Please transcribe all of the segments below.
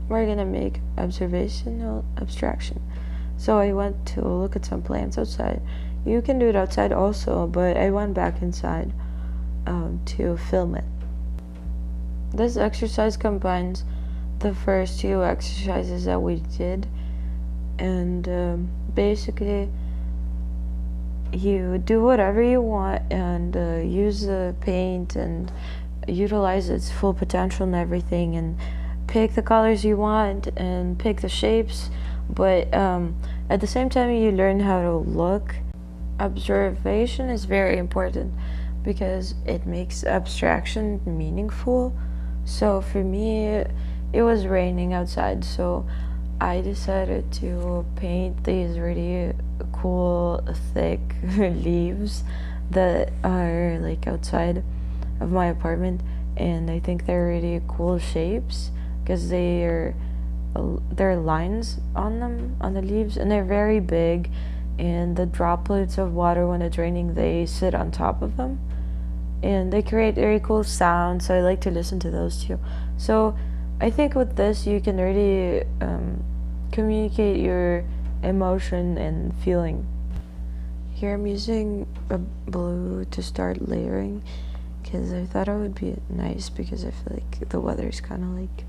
we're gonna make observational abstraction. So I went to look at some plants outside. You can do it outside also, but I went back inside to film it. This exercise combines the first two exercises that we did, and basically you do whatever you want and use the paint and utilize its full potential and everything, and pick the colors you want and pick the shapes, but at the same time you learn how to look. Observation is very important because it makes abstraction meaningful. So for me, it was raining outside, so I decided to paint these really cool thick leaves that are like outside of my apartment, and I think they're really cool shapes because there are lines on them, on the leaves, and they're very big, and the droplets of water when it's raining, they sit on top of them and they create very cool sounds, so I like to listen to those too. So I think with this you can really communicate your emotion and feeling. Here I'm using a blue to start layering because I thought it would be nice, because I feel like the weather is kind of like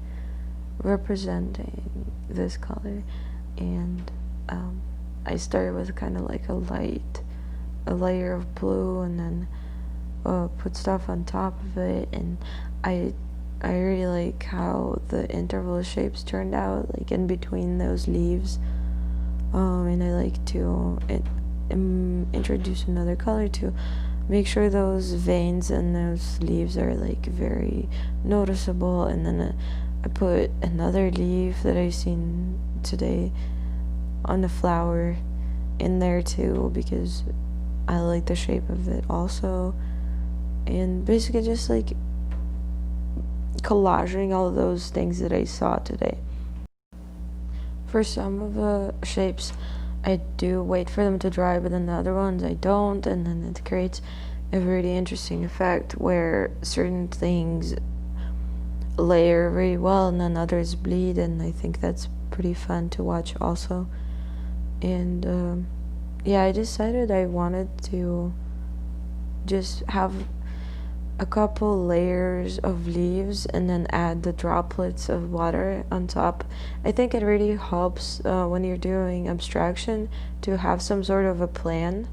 representing this color, and I started with kind of like a layer of blue, and then put stuff on top of it, and I really like how the interval shapes turned out, like in between those leaves, and I like to introduce another color to make sure those veins and those leaves are like very noticeable, and then I put another leaf that I seen today on the flower in there too, because I like the shape of it also, and basically just like collaging all of those things that I saw today. For some of the shapes I do wait for them to dry, but then the other ones I don't, and then it creates a really interesting effect where certain things layer very well and then others bleed, and I think that's pretty fun to watch also. And yeah, I decided I wanted to just have a couple layers of leaves and then add the droplets of water on top. I think it really helps when you're doing abstraction to have some sort of a plan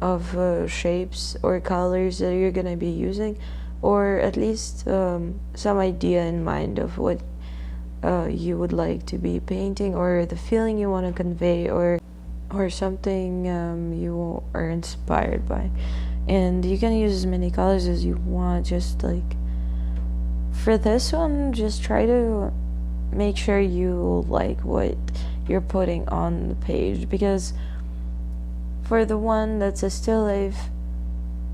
of shapes or colors that you're gonna be using, or at least some idea in mind of what you would like to be painting, or the feeling you want to convey, or something you are inspired by. And you can use as many colors as you want. Just like for this one, just try to make sure you like what you're putting on the page, because for the one that's a still life,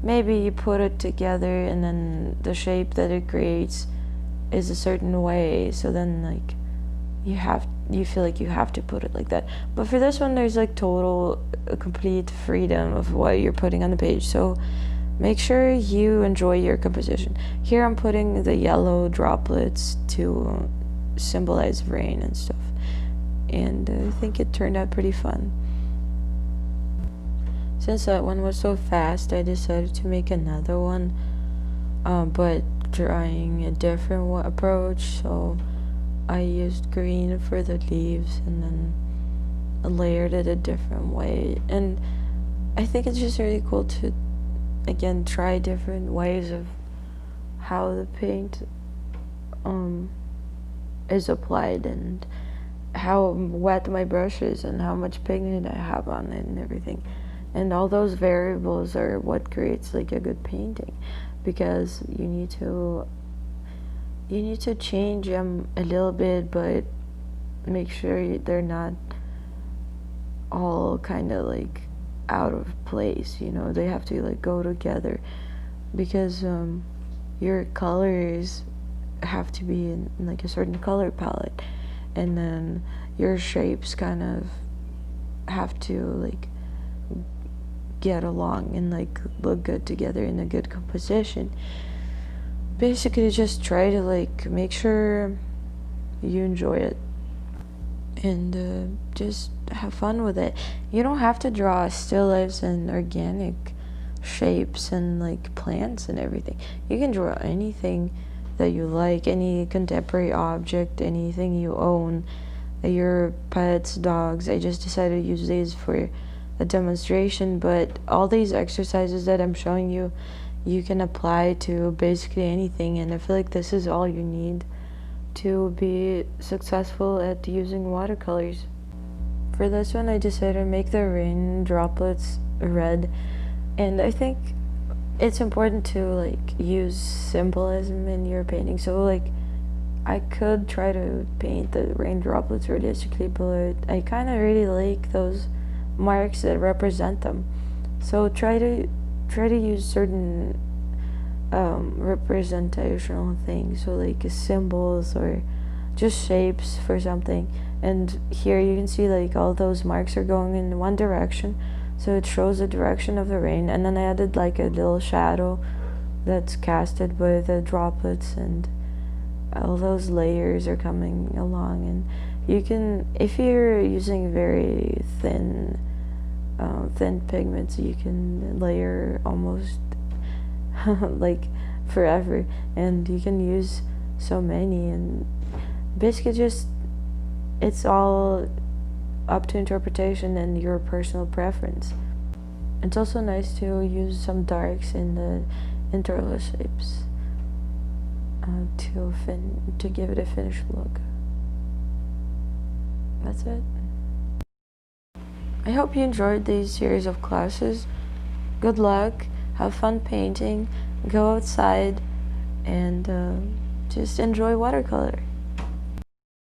maybe you put it together and then the shape that it creates is a certain way, so then like you feel like you have to put it like that. But for this one, there's like total complete freedom of what you're putting on the page, so make sure you enjoy your composition. Here I'm putting the yellow droplets to symbolize rain and stuff, and I think it turned out pretty fun. Since that one was so fast, I decided to make another one, but trying a different approach. So I used green for the leaves and then layered it a different way. And I think it's just really cool to, again, try different ways of how the paint is applied, and how wet my brush is, and how much pigment I have on it and everything. And all those variables are what creates like a good painting, because you need to change them a little bit, but make sure they're not all kind of like out of place, they have to like go together, because your colors have to be in like a certain color palette, and then your shapes kind of have to like get along and like look good together in a good composition. Basically just try to like make sure you enjoy it. And just have fun with it. You don't have to draw still lifes and organic shapes and like plants and everything. You can draw anything that you like, any contemporary object, anything you own, your pets, dogs. I just decided to use these for a demonstration, but all these exercises that I'm showing you, you can apply to basically anything, and I feel like this is all you need to be successful at using watercolors. For this one, I decided to make the rain droplets red, and I think it's important to like use symbolism in your painting. So like I could try to paint the rain droplets realistically, but I kind of really like those marks that represent them. So try to use certain representational things, so like symbols or just shapes for something. And here you can see like all those marks are going in one direction, so it shows the direction of the rain. And then I added like a little shadow that's casted by the droplets, and all those layers are coming along. And you can, if you're using very thin pigments, you can layer almost like forever, and you can use so many, and basically just it's all up to interpretation and your personal preference. It's also nice to use some darks in the internal shapes to give it a finished look. That's it. I hope you enjoyed these series of classes. Good luck, have fun painting, go outside, and just enjoy watercolor.